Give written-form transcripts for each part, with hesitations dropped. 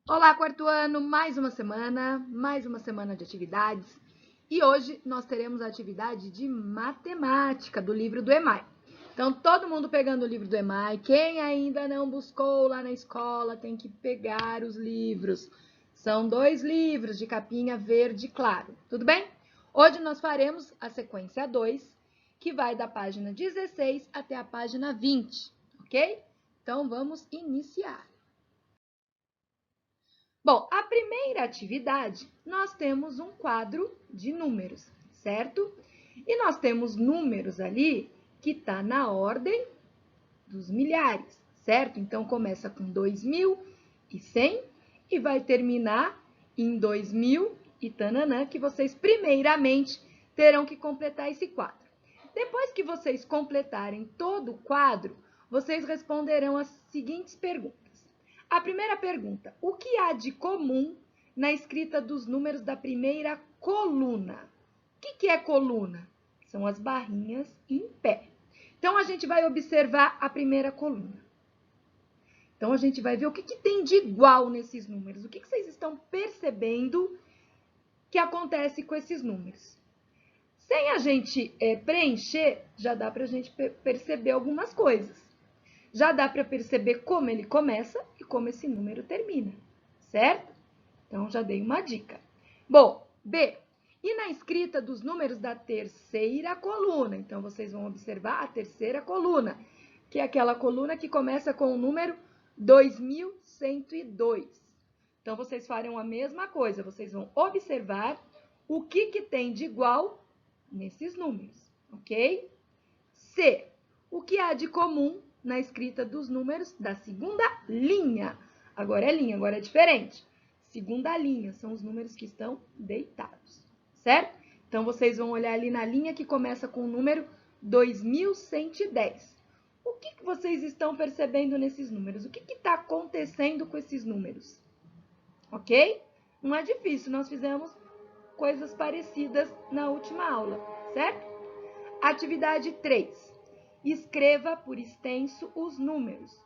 Olá, quarto ano, mais uma semana de atividades. E hoje nós teremos a atividade de matemática do livro do EMAI. Então, todo mundo pegando o livro do EMAI. Quem ainda não buscou lá na escola tem que pegar os livros. São 2 livros de capinha verde claro, tudo bem? Hoje nós faremos a sequência 2, que vai da página 16 até a página 20, ok? Então, vamos iniciar. Bom, a primeira atividade, nós temos um quadro de números, certo? E nós temos números ali que está na ordem dos milhares, certo? Então, começa com 2.100 e vai terminar em 2.000 e tananã, que vocês primeiramente terão que completar esse quadro. Depois que vocês completarem todo o quadro, vocês responderão as seguintes perguntas. A primeira pergunta: o que há de comum na escrita dos números da primeira coluna? O que é coluna? São as barrinhas em pé. Então, a gente vai observar a primeira coluna. Então, a gente vai ver o que tem de igual nesses números. O que vocês estão percebendo que acontece com esses números? Sem a gente preencher, já dá para a gente perceber algumas coisas. Já dá para perceber como ele começa e como esse número termina, certo? Então, já dei uma dica. Bom, B. E na escrita dos números da terceira coluna? Então, vocês vão observar a terceira coluna, que é aquela coluna que começa com o número 2102. Então, vocês farão a mesma coisa. Vocês vão observar o que tem de igual nesses números, ok? C. O que há de comum na escrita dos números da segunda linha? Agora é linha, agora é diferente. Segunda linha são os números que estão deitados, certo? Então, vocês vão olhar ali na linha que começa com o número 2110. O que vocês estão percebendo nesses números? O que está acontecendo com esses números? Ok? Não é difícil, nós fizemos coisas parecidas na última aula, certo? Atividade 3. Escreva por extenso os números.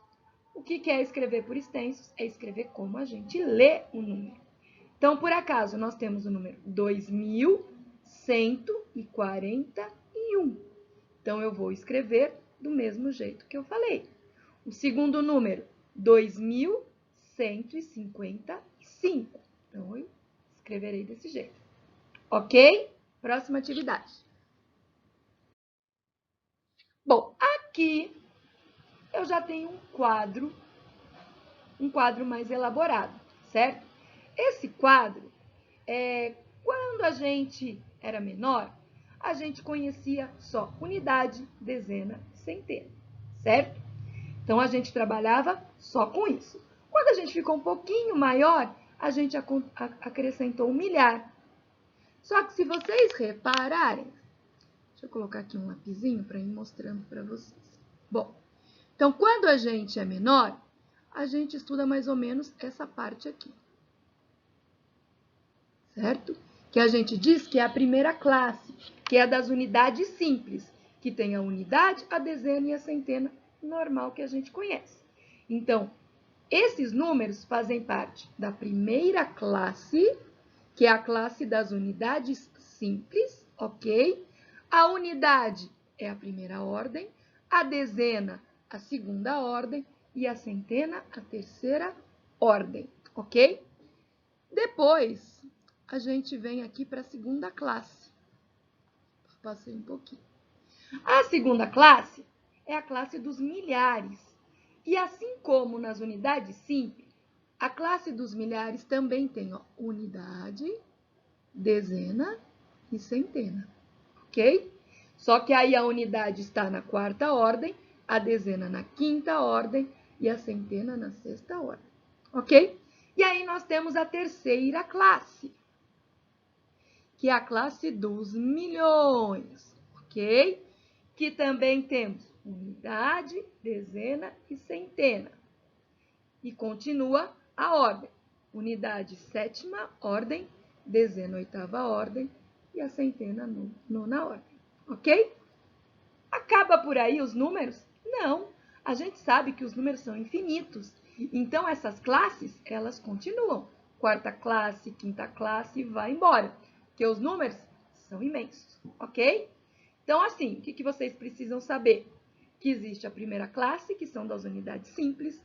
O que é escrever por extensos? É escrever como a gente lê o número. Então, por acaso, nós temos o número 2141. Então, eu vou escrever do mesmo jeito que eu falei. O segundo número, 2155. Então, eu escreverei desse jeito. Ok? Próxima atividade. Bom, aqui eu já tenho um quadro mais elaborado, certo? Esse quadro, quando a gente era menor, a gente conhecia só unidade, dezena e centena, certo? Então, a gente trabalhava só com isso. Quando a gente ficou um pouquinho maior, a gente acrescentou um milhar. Só que se vocês repararem, deixa eu colocar aqui um lapisinho para ir mostrando para vocês. Bom, então, quando a gente é menor, a gente estuda mais ou menos essa parte aqui, certo? Que a gente diz que é a primeira classe, que é a das unidades simples, que tem a unidade, a dezena e a centena normal que a gente conhece. Então, esses números fazem parte da primeira classe, que é a classe das unidades simples, ok? A unidade é a primeira ordem, a dezena a segunda ordem e a centena a terceira ordem, ok? Depois, a gente vem aqui para a segunda classe. Passei um pouquinho. A segunda classe é a classe dos milhares. E assim como nas unidades simples, a classe dos milhares também tem unidade, dezena e centena, ok? Só que aí a unidade está na quarta ordem, a dezena na quinta ordem e a centena na sexta ordem, ok? E aí nós temos a terceira classe, que é a classe dos milhões, ok? Que também temos unidade, dezena e centena. E continua a ordem. Unidade, sétima ordem, dezena, oitava ordem e a centena, nona ordem, ok? Acaba por aí os números? Não. A gente sabe que os números são infinitos Então, essas classes, elas continuam. Quarta classe, quinta classe e vai embora. Porque os números são imensos, ok? Então, assim, o que vocês precisam saber? Que existe a primeira classe, que são das unidades simples,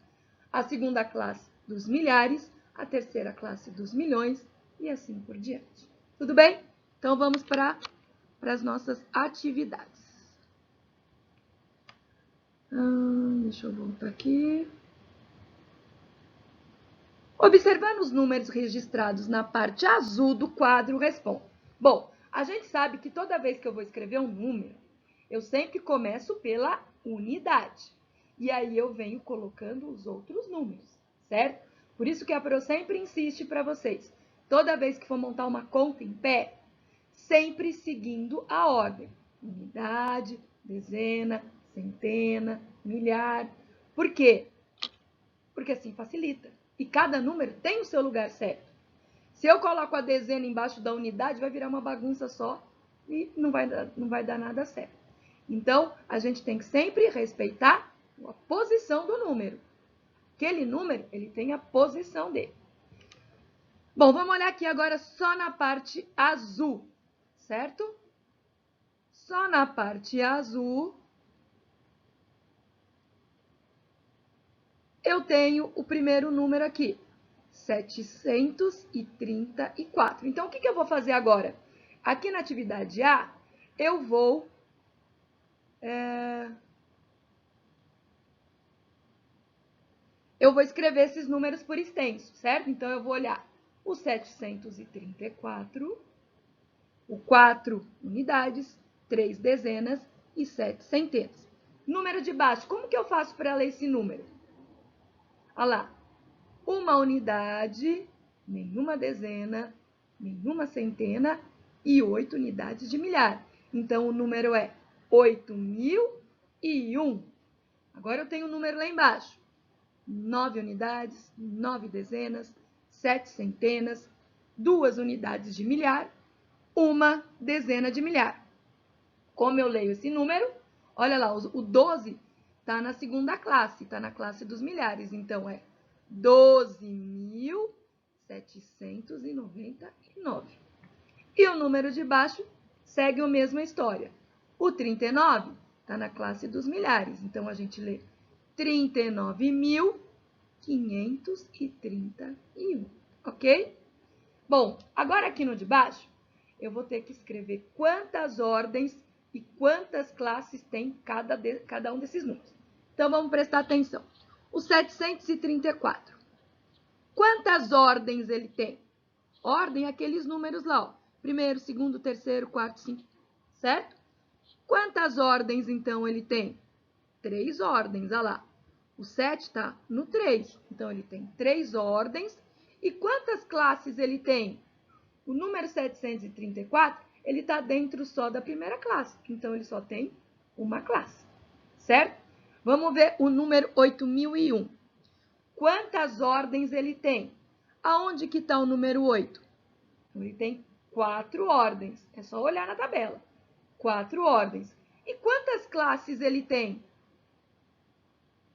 a segunda classe dos milhares, a terceira classe dos milhões e assim por diante. Tudo bem? Então, vamos para as nossas atividades. Deixa eu voltar aqui. Observando os números registrados na parte azul do quadro, responda. Bom, a gente sabe que toda vez que eu vou escrever um número, eu sempre começo pela unidade. E aí eu venho colocando os outros números, certo? Por isso que a Pro sempre insiste para vocês. Toda vez que for montar uma conta em pé, sempre seguindo a ordem. Unidade, dezena, centena, milhar. Por quê? Porque assim facilita. E cada número tem o seu lugar certo. Se eu coloco a dezena embaixo da unidade, vai virar uma bagunça só e não vai dar nada certo. Então, a gente tem que sempre respeitar a posição do número. Aquele número, ele tem a posição dele. Bom, vamos olhar aqui agora só na parte azul, certo? Só na parte azul, eu tenho o primeiro número aqui, 734. Então, o que eu vou fazer agora? Aqui na atividade A, eu vou escrever esses números por extenso, certo? Então, eu vou olhar o 734, o 4 unidades, 3 dezenas e 7 centenas. Número de baixo, como que eu faço para ler esse número? Olha lá, uma unidade, nenhuma dezena, nenhuma centena e 8 unidades de milhar. Então, o número é 8.001. Agora, eu tenho um número lá embaixo. 9 unidades, 9 dezenas, 7 centenas, 2 unidades de milhar, 1 dezena de milhar. Como eu leio esse número? Olha lá, o 12 está na segunda classe, está na classe dos milhares. Então, é 12.799. E o número de baixo segue a mesma história. O 39 está na classe dos milhares. Então, a gente lê 39.531. Ok? Bom, agora aqui no de baixo, eu vou ter que escrever quantas ordens e quantas classes tem cada um desses números. Então, vamos prestar atenção. O 734. Quantas ordens ele tem? Ordem é aqueles números lá, ó. Primeiro, segundo, terceiro, quarto, cinco, certo? Quantas ordens, então, ele tem? 3 ordens, olha lá. O 7 está no 3, então ele tem 3 ordens. E quantas classes ele tem? O número 734, ele está dentro só da primeira classe, então ele só tem uma classe, certo? Vamos ver o número 8.001. Quantas ordens ele tem? Aonde que está o número 8? Ele tem 4 ordens, é só olhar na tabela. 4 ordens. E quantas classes ele tem?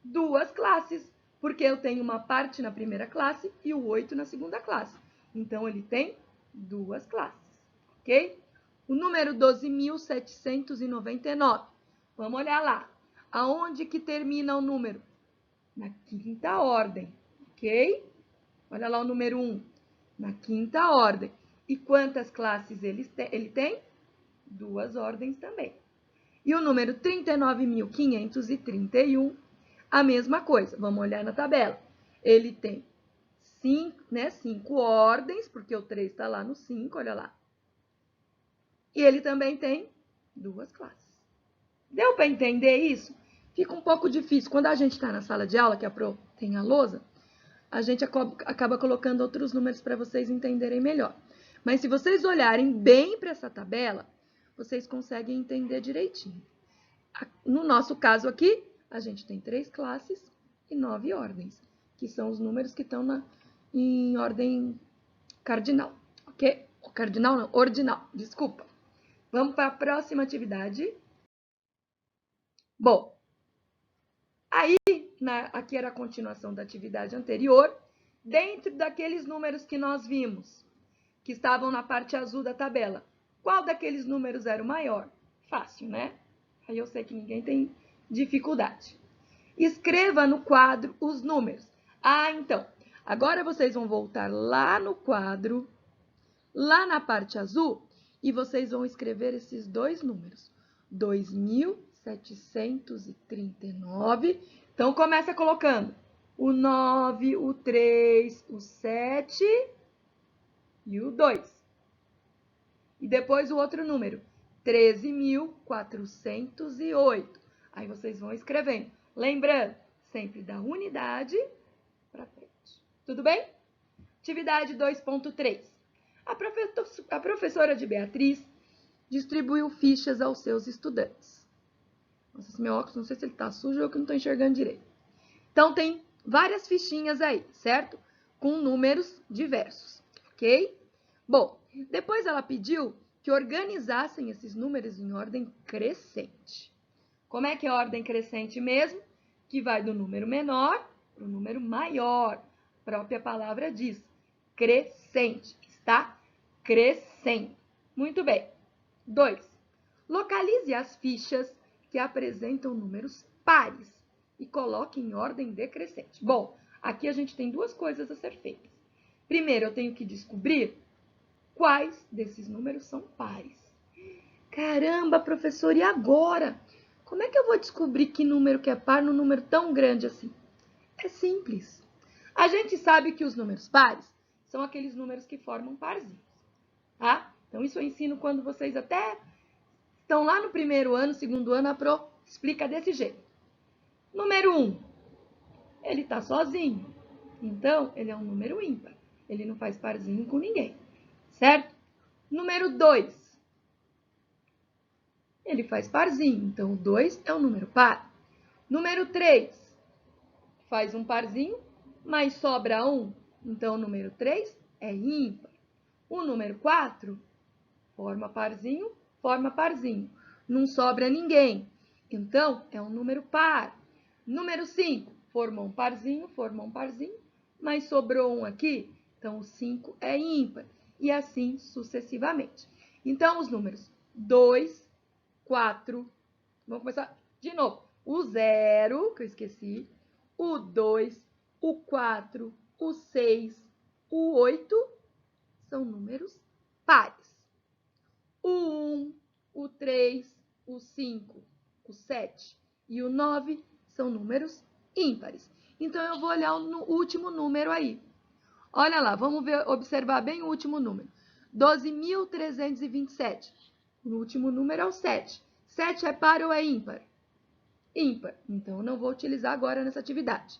2 classes, porque eu tenho uma parte na primeira classe e o 8 na segunda classe. Então, ele tem 2 classes, ok? O número 12.799. Vamos olhar lá. Aonde que termina o número? Na quinta ordem, ok? Olha lá o número 1, na quinta ordem. E quantas classes ele tem? 2 ordens também. E o número 39.531, a mesma coisa. Vamos olhar na tabela. Ele tem 5 ordens, porque o 3 está lá no 5, olha lá. E ele também tem 2 classes. Deu para entender isso? Fica um pouco difícil. Quando a gente está na sala de aula, que a Pro tem a lousa, a gente acaba colocando outros números para vocês entenderem melhor. Mas se vocês olharem bem para essa tabela, vocês conseguem entender direitinho. No nosso caso aqui, a gente tem 3 classes e 9 ordens, que são os números que estão em ordem cardinal, ok? Cardinal não, ordinal, desculpa. Vamos para a próxima atividade. Bom, aí aqui era a continuação da atividade anterior, dentro daqueles números que nós vimos, que estavam na parte azul da tabela. Qual daqueles números era o maior? Fácil, né? Aí eu sei que ninguém tem dificuldade. Escreva no quadro os números. Então, agora vocês vão voltar lá no quadro, lá na parte azul, e vocês vão escrever esses dois números. 2.739. Então, começa colocando o 9, o 3, o 7 e o 2. E depois o outro número, 13.408. Aí vocês vão escrevendo. Lembrando, sempre da unidade para frente. Tudo bem? Atividade 2.3. A professora de Beatriz distribuiu fichas aos seus estudantes. Nossa, esse meu óculos, não sei se ele está sujo ou que eu não estou enxergando direito. Então, tem várias fichinhas aí, certo? Com números diversos, ok? Bom, depois ela pediu que organizassem esses números em ordem crescente. Como é que é a ordem crescente mesmo? Que vai do número menor para o número maior. A própria palavra diz, crescente. Está crescendo. Muito bem. 2. Localize as fichas que apresentam números pares e coloque em ordem decrescente. Bom, aqui a gente tem duas coisas a ser feitas. Primeiro, eu tenho que descobrir quais desses números são pares. Caramba, professor, e agora? Como é que eu vou descobrir que número que é par num número tão grande assim? É simples. A gente sabe que os números pares são aqueles números que formam parzinhos, tá? Então, isso eu ensino quando vocês até estão lá no primeiro ano, segundo ano, a Pro explica desse jeito. Número 1, ele está sozinho. Então, ele é um número ímpar. Ele não faz parzinho com ninguém, certo? Número 2, ele faz parzinho. Então, o 2 é um número par. Número 3, faz um parzinho, mas sobra 1. Então, o número 3 é ímpar. O número 4 forma parzinho, não sobra ninguém. Então, é um número par. Número 5, formou um parzinho, mas sobrou um aqui. Então, o 5 é ímpar. E assim sucessivamente. Então, os números 2, 4, vamos começar de novo. O 0, que eu esqueci, o 2, o 4, o 6, o 8 são números pares. O 1, o 3, o 5, o 7 e o 9 são números ímpares. Então, eu vou olhar o último número aí. Olha lá, vamos ver, observar bem o último número. 12.327. O último número é o 7. 7 é par ou é ímpar? Ímpar. Então, eu não vou utilizar agora nessa atividade.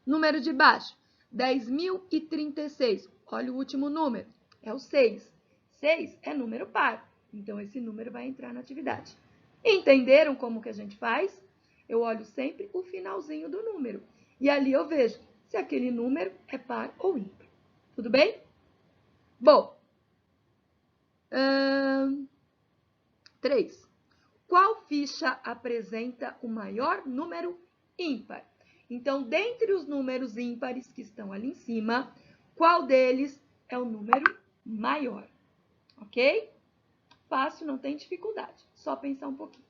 Número de baixo, 10.036. Olha o último número, é o 6. 6 é número par. Então, esse número vai entrar na atividade. Entenderam como que a gente faz? Eu olho sempre o finalzinho do número. E ali eu vejo se aquele número é par ou ímpar. Tudo bem? Bom, 3. Qual ficha apresenta o maior número ímpar? Então, dentre os números ímpares que estão ali em cima, qual deles é o número maior? Ok? Fácil, não tem dificuldade. Só pensar um pouquinho.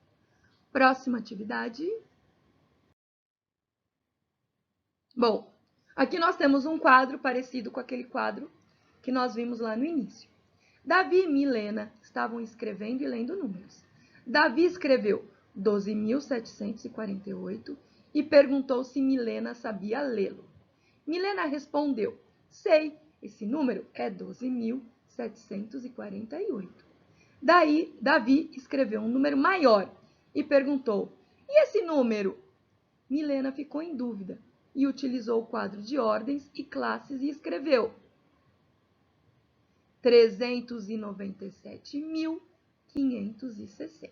Próxima atividade. Bom, aqui nós temos um quadro parecido com aquele quadro que nós vimos lá no início. Davi e Milena estavam escrevendo e lendo números. Davi escreveu 12.748 e perguntou se Milena sabia lê-lo. Milena respondeu, sei, esse número é 12.748. Daí, Davi escreveu um número maior e perguntou, e esse número? Milena ficou em dúvida e utilizou o quadro de ordens e classes e escreveu 397.560.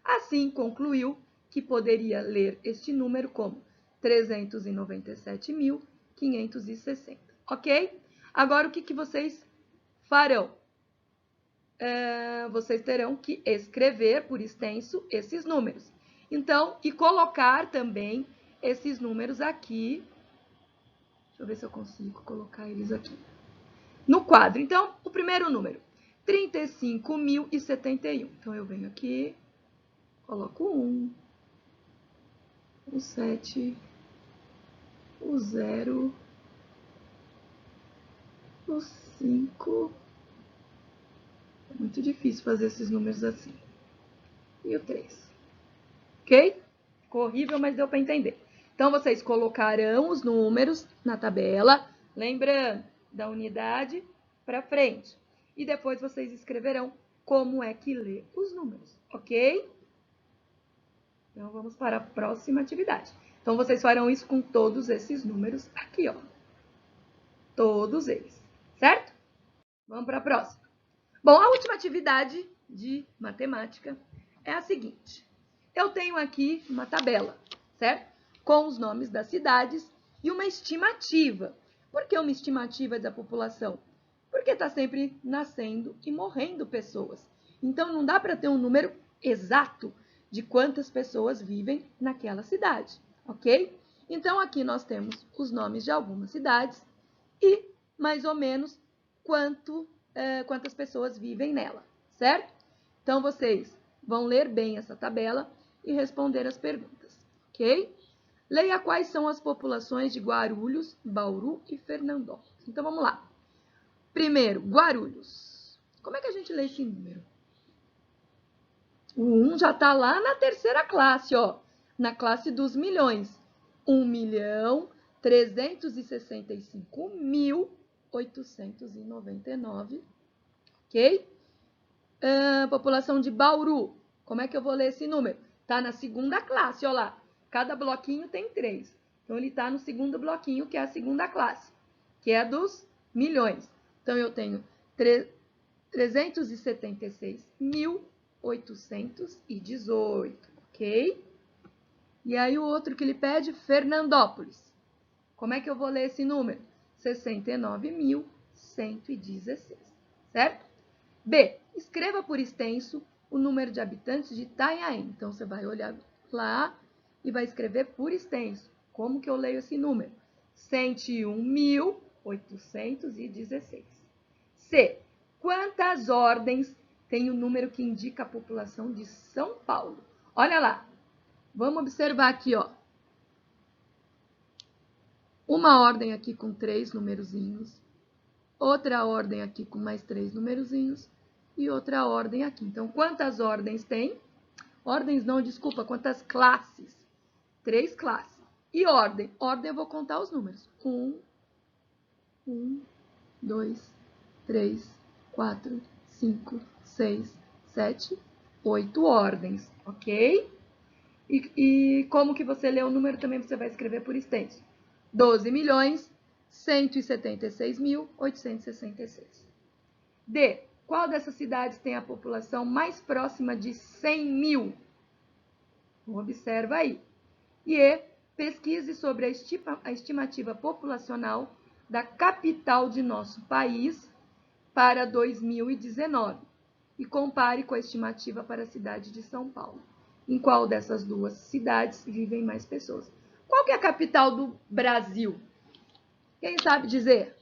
Assim, concluiu que poderia ler este número como 397.560, ok? Agora, o que vocês farão? Vocês terão que escrever por extenso esses números. Então, e colocar também esses números aqui. Deixa eu ver se eu consigo colocar eles aqui. No quadro. Então, o primeiro número, 35.071. Então, eu venho aqui, coloco o 1, o 7, o 0, o 5. É muito difícil fazer esses números assim. E o 3. Ok? Ficou horrível, mas deu para entender. Então, vocês colocarão os números na tabela, lembrando da unidade para frente. E depois vocês escreverão como é que lê os números, ok? Então, vamos para a próxima atividade. Então, vocês farão isso com todos esses números aqui, ó. Todos eles, certo? Vamos para a próxima. Bom, a última atividade de matemática é a seguinte. Eu tenho aqui uma tabela, certo? Com os nomes das cidades e uma estimativa. Por que uma estimativa da população? Porque está sempre nascendo e morrendo pessoas. Então, não dá para ter um número exato de quantas pessoas vivem naquela cidade, ok? Então, aqui nós temos os nomes de algumas cidades e, mais ou menos, quantas pessoas vivem nela, certo? Então, vocês vão ler bem essa tabela e responder as perguntas, ok? Leia quais são as populações de Guarulhos, Bauru e Fernandópolis. Então, vamos lá. Primeiro, Guarulhos. Como é que a gente lê esse número? O 1 já está lá na terceira classe, ó, na classe dos milhões. 1.365.899, ok? População de Bauru. Como é que eu vou ler esse número? Está na segunda classe, ó lá. Cada bloquinho tem 3. Então, ele está no segundo bloquinho, que é a segunda classe, que é dos milhões. Então, eu tenho 376.818, ok? E aí, o outro que ele pede, Fernandópolis. Como é que eu vou ler esse número? 69.116, certo? B, escreva por extenso o número de habitantes de Itanhaém. Então, você vai olhar lá e vai escrever por extenso. Como que eu leio esse número? 101.816. C, quantas ordens tem o número que indica a população de São Paulo? Olha lá. Vamos observar aqui, ó. Uma ordem aqui com 3 numerozinhos. Outra ordem aqui com mais 3 numerozinhos. E outra ordem aqui. Então, quantas ordens tem? Ordens não, desculpa, quantas classes? 3 classes. E ordem? Ordem eu vou contar os números. 1, 2, 3, 4, 5, 6, 7, 8 ordens, ok? E como que você lê o número também você vai escrever por extenso. 12.176.866. D. Qual dessas cidades tem a população mais próxima de 100 mil? Observa aí. E E. Pesquise sobre a estimativa populacional da capital de nosso país para 2019 e compare com a estimativa para a cidade de São Paulo. Em qual dessas duas cidades vivem mais pessoas? Qual que é a capital do Brasil? Quem sabe dizer?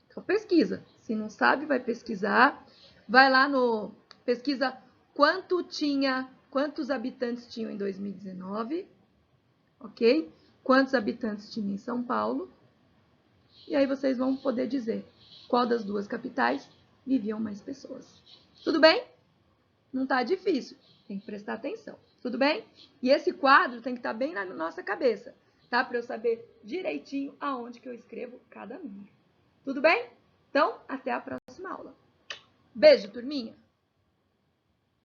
Então, pesquisa. Se não sabe, vai pesquisar. Vai lá no... Pesquisa quantos habitantes tinham em 2019. Ok? Quantos habitantes tinha em São Paulo. E aí vocês vão poder dizer qual das duas capitais viviam mais pessoas. Tudo bem? Não tá difícil. Tem que prestar atenção. Tudo bem? E esse quadro tem que estar bem na nossa cabeça, tá? Para eu saber direitinho aonde que eu escrevo cada número. Tudo bem? Então, até a próxima aula. Beijo, turminha!